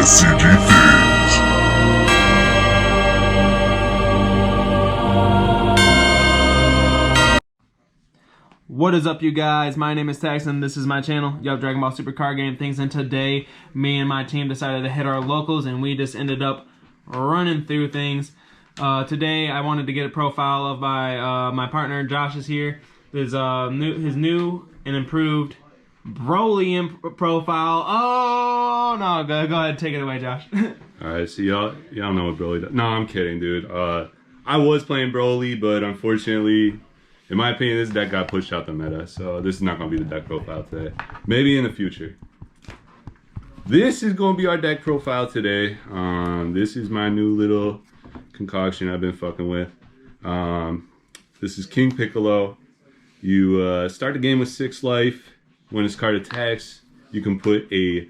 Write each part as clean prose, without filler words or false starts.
CG Things. What is up, you guys? My name is Tax and this is my channel. You have Dragon Ball Super Card Game Things, and today me and my team decided to hit our locals and we just ended up running through things. Today I wanted to get a profile of my partner. Josh is here. His new and improved Broly profile. Oh no, go ahead and take it away, Josh. Alright, so y'all know what Broly does. No, I'm kidding, dude. I was playing Broly, but unfortunately, in my opinion, this deck got pushed out the meta, so this is not going to be the deck profile today. Maybe in the future. This is going to be our deck profile today. This is my new little concoction I've been fucking with. This is King Piccolo. You start the game with 6 life. When this card attacks, you can put a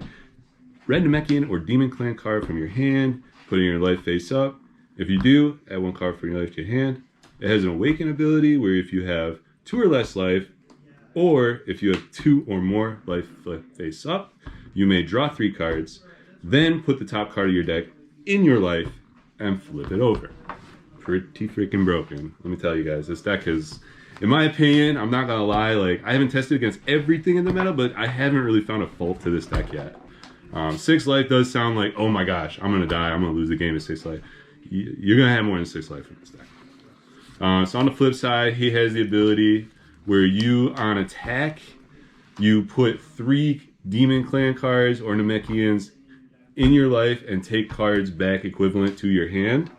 Red Namekian or Demon Clan card from your hand, putting your life face up. If you do, add 1 card from your life to your hand. It has an Awaken ability where if you have 2 or less life, or if you have 2 or more life face up, you may draw 3 cards, then put the top card of your deck in your life and flip it over. Pretty freaking broken. Let me tell you guys, this deck is, in my opinion, I'm not gonna lie, like, I haven't tested against everything in the meta, but I haven't really found a fault to this deck yet. 6 life does sound like, oh my gosh, I'm gonna die, I'm gonna lose the game at 6 life. You're gonna have more than 6 life in this deck. So on the flip side, he has the ability where you, on attack, you put 3 Demon Clan cards or Namekians in your life and take cards back equivalent to your hand.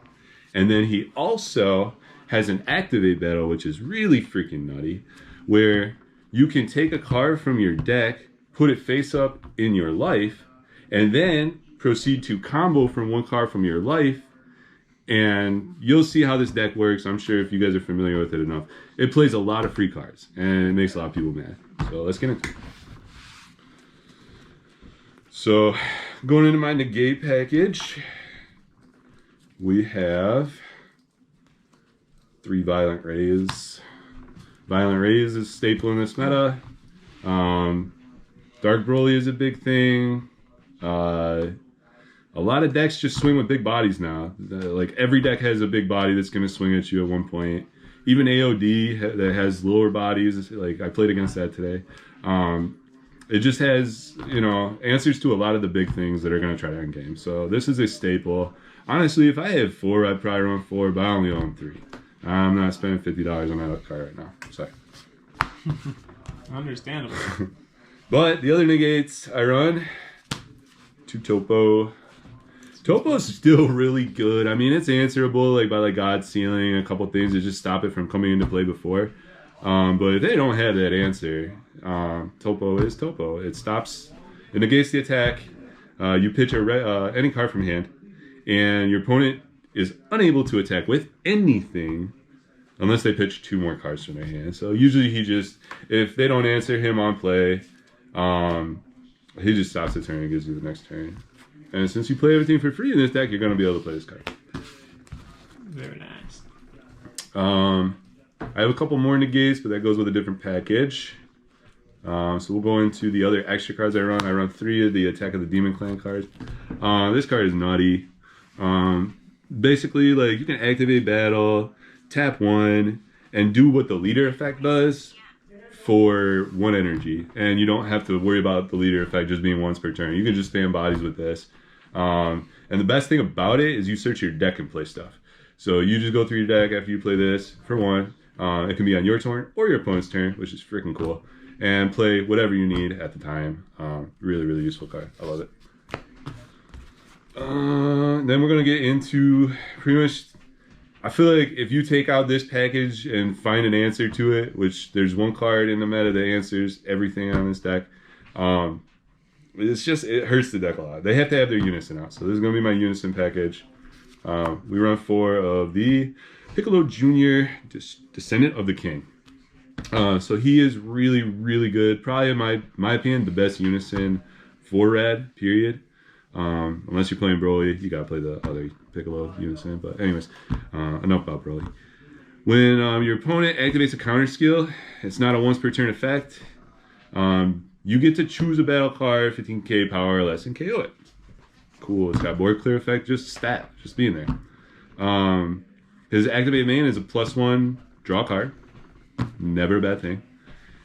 And then he also has an Activate battle, which is really freaking nutty, where you can take a card from your deck, put it face up in your life, and then proceed to combo from 1 card from your life. And you'll see how this deck works. I'm sure if you guys are familiar with it enough. It plays a lot of free cards, and it makes a lot of people mad. So let's get into it. So going into my negate package, we have 3 Violent Rays. Violent Rays is a staple in this meta. Dark Broly is a big thing. A lot of decks just swing with big bodies now. Like, every deck has a big body that's going to swing at you at one point. Even AOD that has lower bodies, like I played against that today. It just has, you know, answers to a lot of the big things that are going to try to end game. So this is a staple. Honestly, if I had 4, I'd probably run 4, but I only own 3. I'm not spending $50 on that card right now. Sorry. Understandable. But the other negates I run, 2 Topo. Topo's still really good. I mean, it's answerable like by like God's Sealing and a couple things to just stop it from coming into play before. But if they don't have that answer, Topo is Topo. It stops, it negates the attack. You pitch any card from hand, and your opponent is unable to attack with anything unless they pitch 2 more cards from their hand. So usually he just, if they don't answer him on play, he just stops the turn and gives you the next turn. And since you play everything for free in this deck, you're going to be able to play this card. Very nice. I have a couple more negates, but that goes with a different package. So we'll go into the other extra cards I run. I run 3 of the Attack of the Demon Clan cards. This card is nutty. Basically, like, you can activate battle, tap 1, and do what the leader effect does for 1 energy. And you don't have to worry about the leader effect just being once per turn. You can just spam bodies with this. And the best thing about it is you search your deck and play stuff. So you just go through your deck after you play this for 1. It can be on your turn or your opponent's turn, which is freaking cool. And play whatever you need at the time. Really, really useful card. I love it. Then we're going to get into pretty much, I feel like if you take out this package and find an answer to it, which there's 1 card in the meta that answers everything on this deck, it's just, it hurts the deck a lot. They have to have their Unison out. So this is going to be my Unison package. We run 4 of the Piccolo Jr., Descendant of the King. So he is really, really good. Probably, in my opinion, the best Unison for red, period. Unless you're playing Broly, you gotta play the other Piccolo Unison. But anyways, enough about Broly. When your opponent activates a counter skill, it's not a once per turn effect. You get to choose a battle card, 15k power or less, and KO it. Cool. It's got board clear effect, just stat, just being there. His activate main is a +1 draw card. Never a bad thing.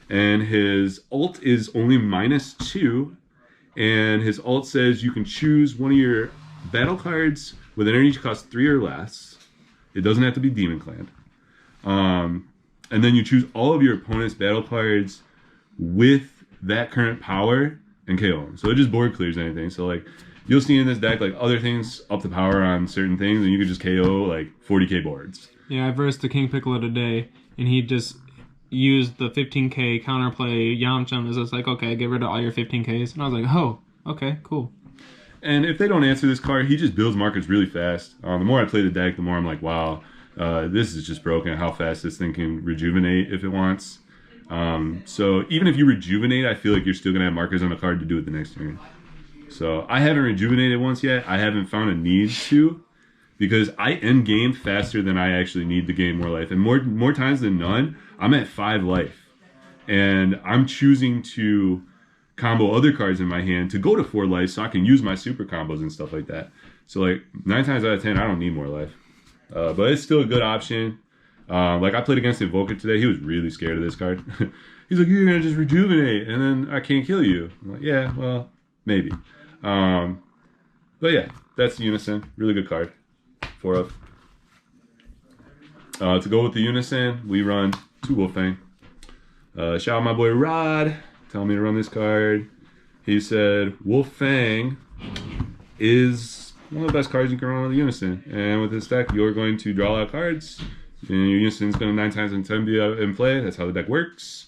And his ult is only -2. And his ult says you can choose one of your battle cards with energy cost 3 or less. It doesn't have to be Demon Clan. And then you choose all of your opponent's battle cards with that current power and KO them. So it just board clears anything. So like you'll see in this deck like other things up the power on certain things, and you can just KO like 40k boards. Yeah, I versed the King Piccolo today, and he just used the 15k counterplay Yamcha, and was just like, okay, get rid of all your 15ks. And I was like, oh, okay, cool. And if they don't answer this card, he just builds markers really fast. The more I play the deck, the more I'm like, wow, this is just broken, how fast this thing can rejuvenate if it wants. So even if you rejuvenate, I feel like you're still going to have markers on the card to do it the next turn. So I haven't rejuvenated once yet. I haven't found a need to, because I end game faster than I actually need to gain more life. And more times than none, I'm at 5 life. And I'm choosing to combo other cards in my hand to go to 4 life so I can use my super combos and stuff like that. So like 9 times out of 10, I don't need more life. But it's still a good option. Like I played against Invoker today. He was really scared of this card. He's like, you're going to just rejuvenate and then I can't kill you. I'm like, yeah, well, maybe. But yeah, that's Unison. Really good card. 4 of. To go with the Unison, we run 2 Wolfang. Shout out my boy Rod. Telling me to run this card. He said Wolfang is one of the best cards you can run with the Unison. And with this deck, you're going to draw a lot of cards. And your Unison's going to 9 times in 10 be in play. That's how the deck works.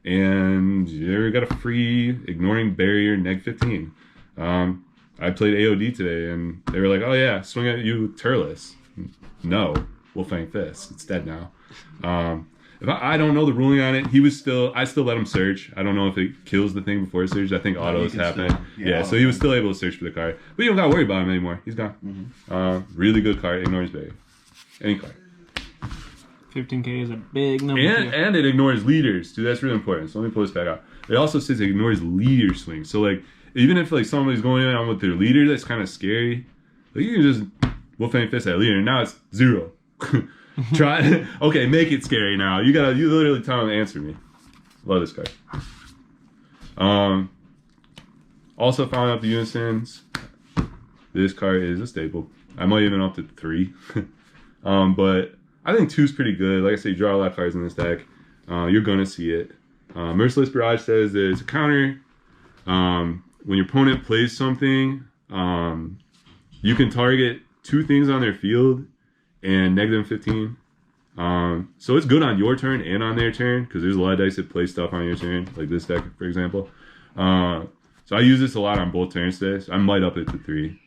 And you got a free ignoring barrier -15. I played AOD today, and they were like, oh yeah, swing at you Turles. No, Wolfang Fist. It's dead now. If I don't know the ruling on it, I still let him search. I don't know if it kills the thing before it searches. I think autos happen. Yeah, so he was still able to search for the card. But you don't got to worry about him anymore. He's gone. Mm-hmm. Really good card. Ignores barrier. Any card. 15k is a big number. And it ignores leaders, too. That's really important. So let me pull this back out. It also says it ignores leader swings. So like, even if like somebody's going on with their leader, that's kind of scary. Like you can just Wolfang Fist that leader, and now it's 0. Try. Okay, make it scary now. You literally tell him to answer me. Love this card. Also found out the Unisons. This card is a staple. I might even up to 3. But I think 2's pretty good. Like I said, you draw a lot of cards in this deck. You're gonna see it. Merciless Barrage says there's a counter. When your opponent plays something, you can target 2 things on their field and -15. So it's good on your turn and on their turn, because there's a lot of dice that play stuff on your turn, like this deck, for example. So I use this a lot on both turns today, so I might up it to 3.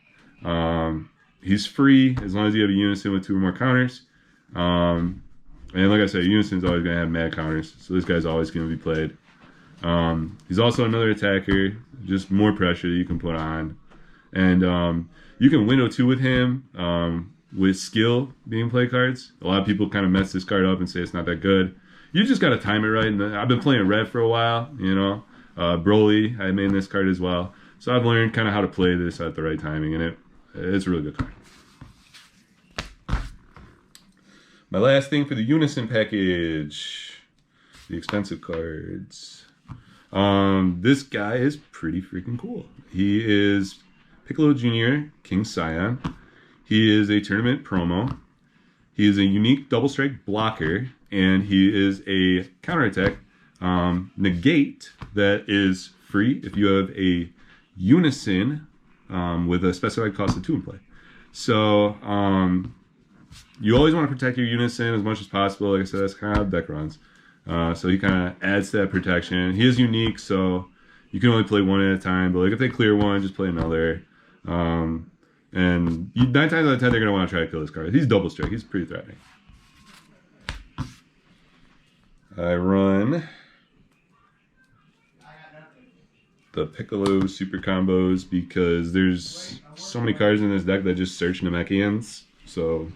He's free as long as you have a Unison with 2 or more counters. And like I said, Unison's always going to have mad counters, so this guy's always going to be played. He's also another attacker, just more pressure that you can put on. And you can window 2 with him with skill being play cards. A lot of people kind of mess this card up and say it's not that good. You just got to time it right. And I've been playing red for a while, you know. Broly, I made this card as well. So I've learned kind of how to play this at the right timing, and it's a really good card. My last thing for the Unison package, the expensive cards. This guy is pretty freaking cool. He is Piccolo Jr., King Scion. He is a tournament promo. He is a unique double strike blocker, and he is a counterattack negate that is free if you have a Unison with a specified cost of 2 in play. So you always want to protect your Unison as much as possible. Like I said, that's kind of how deck runs. So he kind of adds to that protection. He is unique, so you can only play 1 at a time. But like if they clear 1, just play another. And 9 times out of 10, they're going to want to try to kill this card. He's double strike. He's pretty threatening. I run the Piccolo super combos because there's so many cards in this deck that just search Namekians. So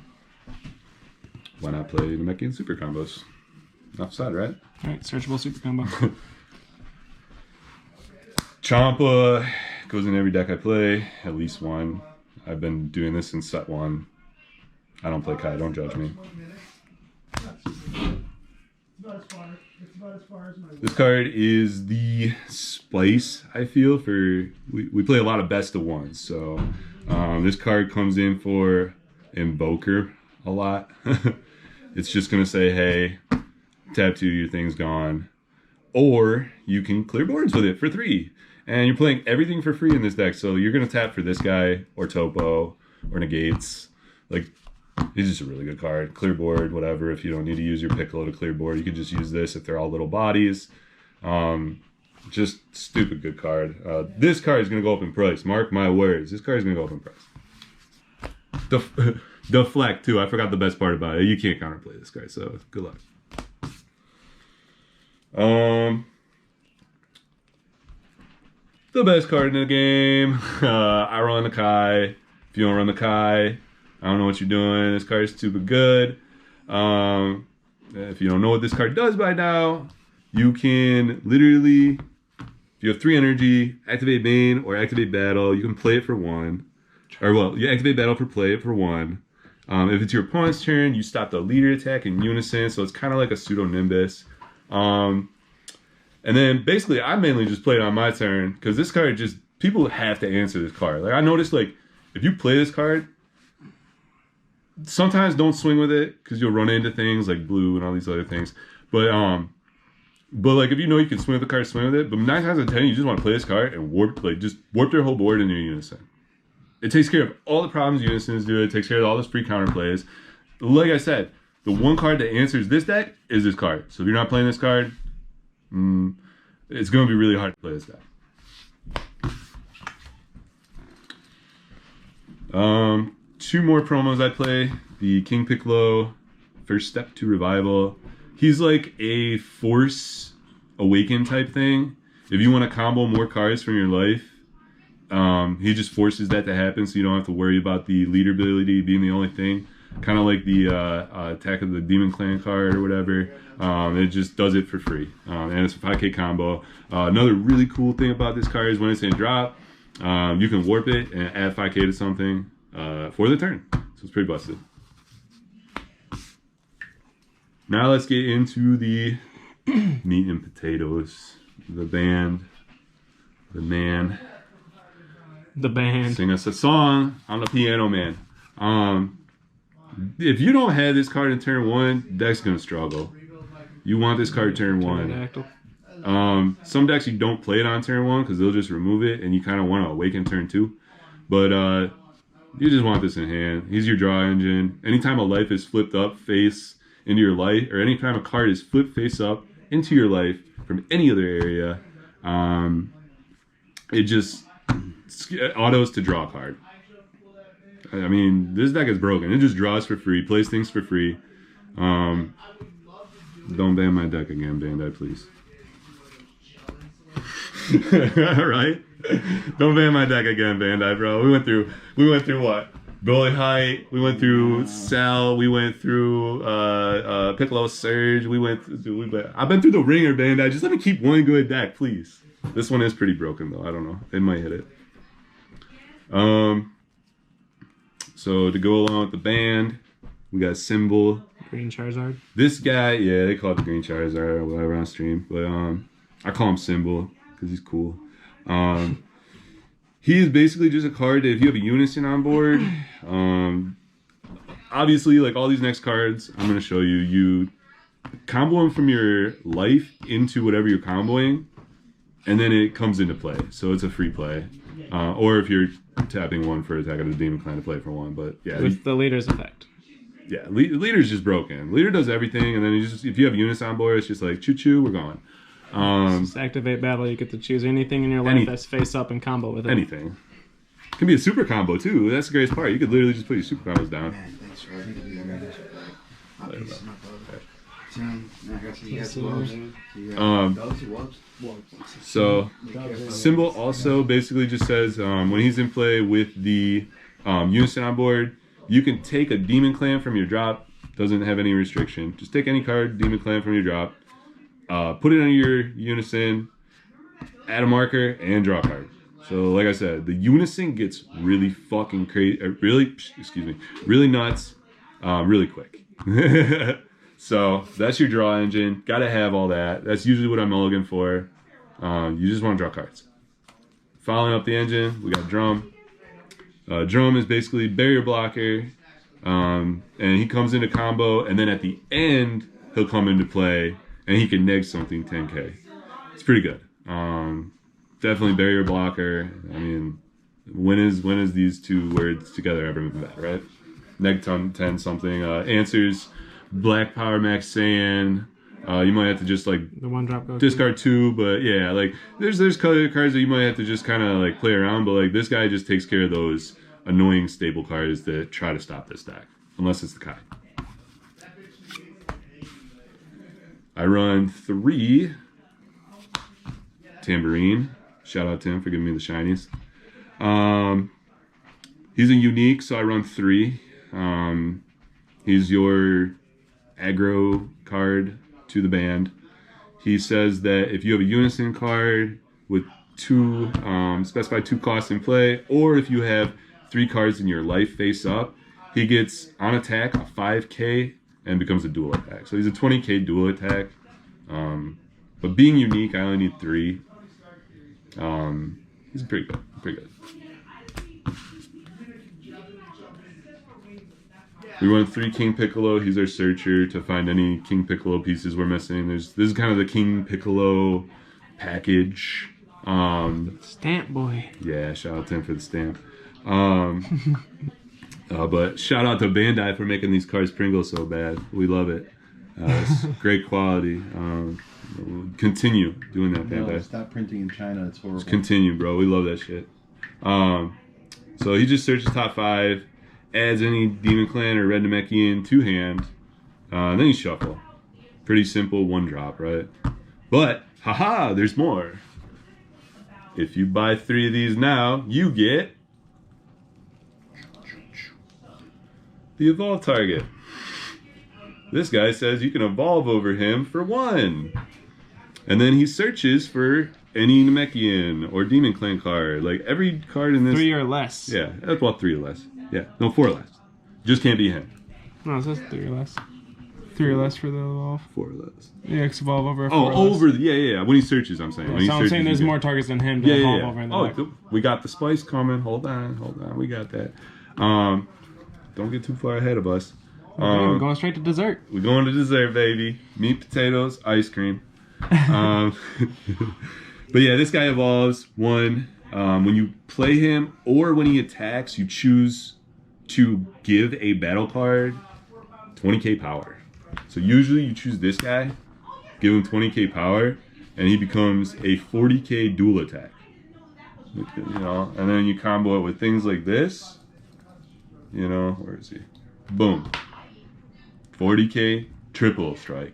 why not play Namekian super combos? Offside, right? Alright, searchable super combo. Champa goes goes in every deck I play, at least one. I've been doing this since set 1. I don't play Kai, don't judge me. This card is the spice, I feel, for... We play a lot of best of ones, so this card comes in for Invoker a lot. It's just going to say, hey, tap 2, your thing's gone. Or you can clear boards with it for 3. And you're playing everything for free in this deck, so you're going to tap for this guy, or Topo, or Negates. Like, it's just a really good card. Clear board, whatever. If you don't need to use your Piccolo to clear board, you can just use this if they're all little bodies. Just stupid good card. This card is going to go up in price. Mark my words. This card is going to go up in price. Deflect, too. I forgot the best part about it. You can't counterplay this guy, so good luck. The best card in the game. I run the Kai. If you don't run the Kai, I don't know what you're doing. This card is super good. If you don't know what this card does by now, you can literally, if you have 3 energy, activate Bane or activate Battle. You can play it for 1. Or, well, you activate Battle for play it for 1. If it's your opponent's turn, you stop the leader attack in unison, so it's kind of like a pseudo Nimbus. And then basically I mainly just play it on my turn because this card just, people have to answer this card. Like I noticed, like if you play this card, sometimes don't swing with it because you'll run into things like blue and all these other things. But like if you know you can swing with the card, swing with it. But 9 times out of 10, you just want to play this card and just warp their whole board in your unison. It takes care of all the problems unisons do. It takes care of all those free counter plays. Like I said, the one card that answers this deck is this card. So if you're not playing this card, it's going to be really hard to play this deck. 2 more promos I play. The King Piccolo, First Step to Revival. He's like a Force Awaken type thing. If you want to combo more cards from your life, he just forces that to happen so you don't have to worry about the leader ability being the only thing. Kind of like the Attack of the Demon Clan card or whatever. It just does it for free. And it's a 5k combo. Another really cool thing about this card is when it's in drop, you can warp it and add 5k to something for the turn. So it's pretty busted. Now let's get into the meat and potatoes. The band. The man. The band. Sing us a song on the piano, man. If you don't have this card in turn 1, deck's gonna struggle. You want this card turn 1. Some decks you don't play it on turn 1 because they'll just remove it, and you kind of want to awaken turn 2. But you just want this in hand. He's your draw engine. Anytime a life is flipped up face into your life, or anytime a card is flipped face up into your life from any other area, it just autos to draw a card. I mean, this deck is broken. It just draws for free, plays things for free. Don't ban my deck again, Bandai, please. Right? Don't ban my deck again, Bandai, bro. We went through what? Bully Height. We went through Cell. We went through Piccolo Surge. I've been through the ringer, Bandai. Just let me keep one good deck, please. This one is pretty broken though. I don't know. It might hit it. So to go along with the band, we got Symbol. Green Charizard. This guy, yeah, they call it the Green Charizard or whatever on stream, but I call him Symbol because he's cool. He is basically just a card that if you have a Unison on board, obviously like all these next cards I'm going to show you, you combo them from your life into whatever you're comboing, and then it comes into play. So it's a free play. Or if you're tapping 1 for Attack of the Demon Clan to play for 1, but yeah. With the leader's effect. Yeah, leader's just broken. Leader does everything, and then you just, if you have Unison on board, it's just like choo-choo, we're going. Just activate battle, you get to choose anything in your life that's face up and combo with it. Anything. It can be a super combo too. That's the greatest part. You could literally just put your super combos down. Man, thanks for So Symbol also basically just says when he's in play with the Unison on board, you can take a Demon Clan from your drop. Doesn't have any restriction. Just take any card, Demon Clan from your drop, put it on your Unison, add a marker, and draw a card. So like I said, the unison gets really fucking crazy, really nuts, really quick. So that's your draw engine. Gotta have all that. That's usually what I'm mulligan for. You just want to draw cards. Following up the engine, we got drum. Drum is basically barrier blocker, and he comes into combo, and then at the end he'll come into play, and he can neg something 10k. It's pretty good. Definitely barrier blocker. I mean, when is these two words together ever been bad, right? Neg 10 something. Answers black power max Saiyan. You might have to just like the one drop go discard 2, but yeah, like there's color cards that you might have to just kind of like play around, but like this guy just takes care of those annoying staple cards that try to stop this deck, unless it's the Kai. I run 3 Tambourine. Shout out Tim for giving me the shinies. He's a unique, so I run 3. He's your aggro card to the band. He says that if you have a unison card with 2 specified 2 costs in play, or if you have 3 cards in your life face up, he gets on attack a 5k and becomes a dual attack. So he's a 20k dual attack. But being unique, I only need 3. He's pretty good. Pretty good. We run 3 King Piccolo. He's our searcher to find any King Piccolo pieces we're missing. This is kind of the King Piccolo package. Stamp boy. Yeah, shout out to him for the stamp. But shout out to Bandai for making these cards Pringle so bad. We love it. It's great quality. Continue doing that, Bandai. No, stop printing in China. It's horrible. Just continue, bro. We love that shit. So he just searches top 5. Adds any Demon Clan or Red Namekian to hand, then you shuffle. Pretty simple, 1 drop, right? But, haha, there's more. If you buy 3 of these now, you get the evolve target. This guy says you can evolve over him for 1. And then he searches for any Namekian or Demon Clan card. Like every card in this... 3 or less. Yeah, that's about 3 or less. Yeah, no, 4 or less. Just can't be him. No, it says 3 or less. 3 or less for the evolve. 4 or less. Yeah, it's evolve over. 4 Oh, or over less. the yeah. When he searches, I'm saying. Yeah, When he so I'm searches, saying there's you more get- targets than him to evolve over in the deck. Oh, we got the spice coming. Hold on. We got that. Don't get too far ahead of us. Okay, we're going straight to dessert. We're going to dessert, baby. Meat, potatoes, ice cream. But yeah, this guy evolves 1. When you play him or when he attacks, you choose to give a battle card 20k power. So usually you choose this guy, give him 20k power, and he becomes a 40k dual attack. You know, and then you combo it with things like this. You know, where is he? Boom. 40k triple strike.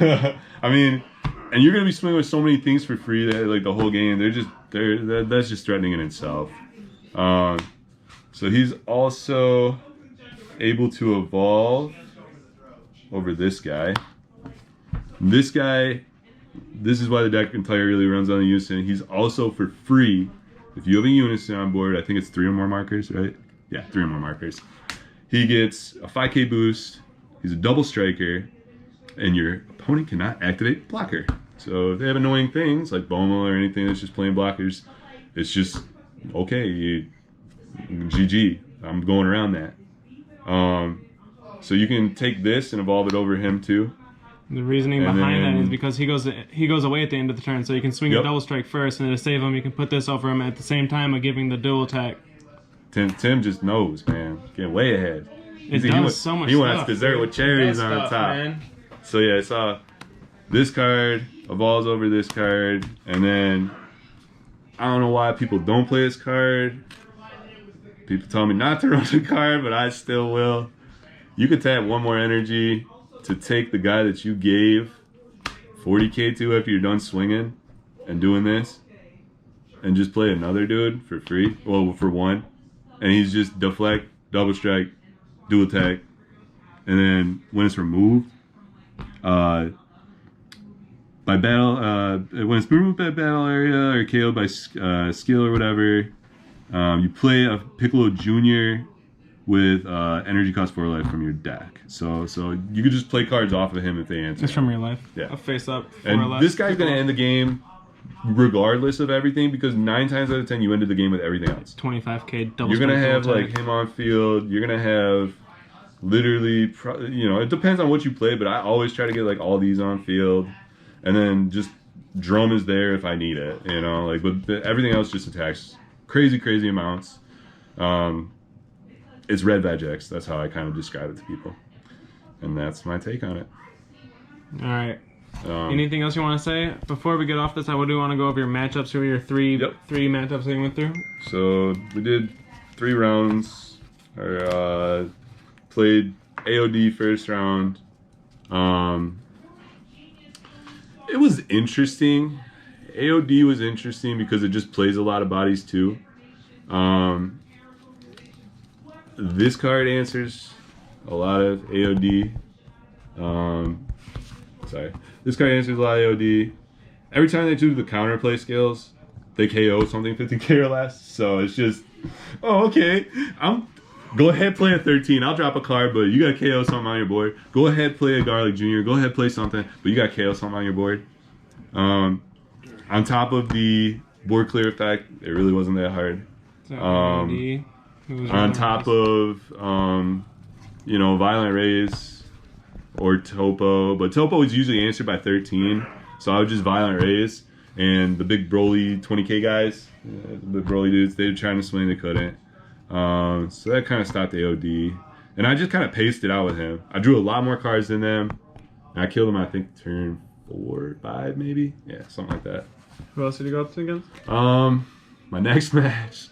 I mean, and you're gonna be swinging with so many things for free that like the whole game. That's just threatening in itself. So he's also able to evolve over this guy. This guy, this is why the deck entirely runs on the unison. He's also for free. If you have a unison on board, I think it's 3 or more markers, right? Yeah, 3 or more markers. He gets a 5k boost. He's a double striker, and your opponent cannot activate blocker. So if they have annoying things like Boma or anything that's just playing blockers, it's just okay. GG. I'm going around that. So you can take this and evolve it over him too. The reasoning And behind then- that is because he goes away at the end of the turn, so you can swing Yep. a double strike first, and to save him, you can put this over him at the same time of giving the dual attack. Tim just knows, man. Getting way ahead. It does so much He stuff. wants dessert with cherries It does on stuff, top. man. So yeah, it's this card evolves over this card, and then I don't know why people don't play this card. People tell me not to run the card, but I still will. You could tap 1 more energy to take the guy that you gave 40k to after you're done swinging and doing this, and just play another dude for free. Well, for 1, and he's just deflect, double strike, dual attack, and then when it's removed, by battle, when it's removed by battle area or KO'd by skill or whatever, you play a Piccolo Junior with energy cost 4 life from your deck. So you could just play cards off of him if they answer. It's from your life. Yeah. A face up. And this guy's gonna end the game regardless of everything, because 9 times out of 10 you ended the game with everything else. 25k double. You're gonna spend have full like attack. him on field. You're gonna have literally, you know, it depends on what you play, but I always try to get like all these on field, and then just drum is there if I need it, you know, like, but everything else just attacks crazy amounts. It's red Vegex. That's how I kind of describe it to people, and that's my take on it. All right. Anything else you want to say before we get off this? I do want to go over your matchups. Who are your three matchups that you went through? So we did 3 rounds. Or played AOD first round. It was interesting. AOD was interesting because it just plays a lot of bodies too. This card answers a lot of AOD. This card answers a lot of AOD. Every time they do the counterplay skills, they KO something 50k or less. So it's just, oh, okay. Go ahead, play a 13. I'll drop a card, but you gotta KO something on your board. Go ahead, play a Garlic Jr. Go ahead, play something, but you gotta KO something on your board. On top of the board clear effect, it really wasn't that hard. On top of, you know, Violent Rays or Topo, but Topo is usually answered by 13, so I would just Violent Rays, and the big Broly 20k guys, the Broly dudes, they were trying to swing, they couldn't. So that kind of stopped AOD, and I just kind of paced it out with him. I drew a lot more cards than them, and I killed him, I think, turn 4 or 5 maybe, yeah, something like that. Who else did you go up against? My next match,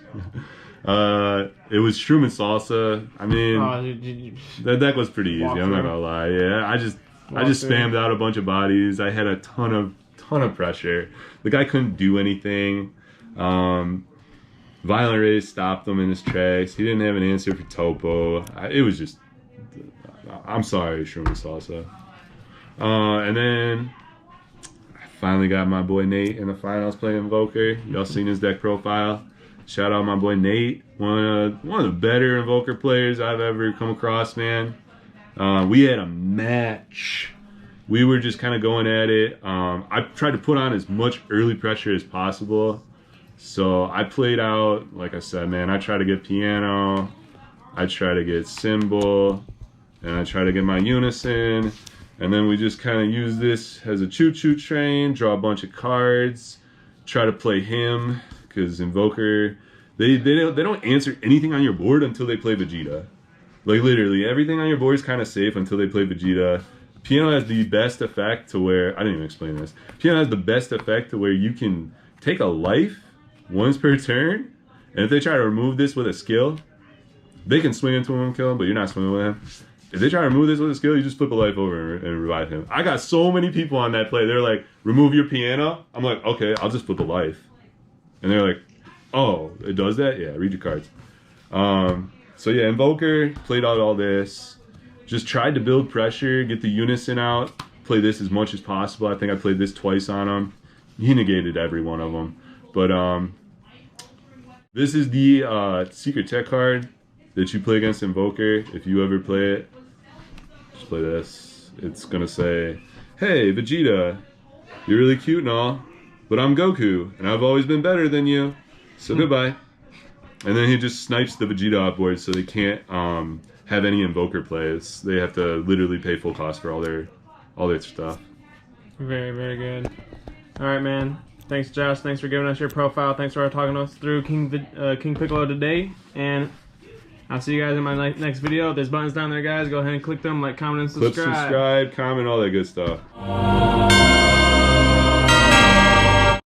it was Shroom and Salsa. I mean, that deck was pretty easy. I'm not gonna lie. Yeah, I just spammed out a bunch of bodies. I had a ton of pressure. The guy couldn't do anything. Violent Rays stopped him in his tracks. He didn't have an answer for Topo. It was just, I'm sorry, Shroom and Salsa. And then I finally got my boy Nate in the finals playing Invoker. Y'all seen his deck profile. Shout out my boy Nate, one of the better Invoker players I've ever come across, man. We had a match. We were just kind of going at it. I tried to put on as much early pressure as possible. So I played out, like I said, man, I tried to get Piano, I tried to get Symbol, and I tried to get my Unison. And then we just kind of use this as a choo-choo train, draw a bunch of cards, try to play him, because Invoker, they don't answer anything on your board until they play Vegeta. Like, literally, everything on your board is kind of safe until they play Vegeta. Piano has the best effect to where, I didn't even explain this, Piano has the best effect to where you can take a life once per turn, and if they try to remove this with a skill, they can swing into him and kill him, but you're not swinging with him. If they try to remove this with a skill, you just flip a life over and revive him. I got so many people on that play, they're like, remove your Piano. I'm like, okay, I'll just flip a life. And they're like, oh, it does that? Yeah, read your cards. So yeah, Invoker, played out all this. Just tried to build pressure, get the Unison out, play this as much as possible. I think I played this twice on him. He negated every one of them. But this is the secret tech card that you play against Invoker. If you ever play it, just play this. It's gonna say, hey, Vegeta, you're really cute and all, but I'm Goku, and I've always been better than you, so goodbye. And then he just snipes the Vegeta off board, so they can't have any Invoker plays. They have to literally pay full cost for all their stuff. Very, very good. All right, man. Thanks, Josh. Thanks for giving us your profile. Thanks for talking us through King Piccolo today. And I'll see you guys in my next video. There's buttons down there, guys. Go ahead and click them, like, comment, and subscribe. Click, subscribe, comment, all that good stuff.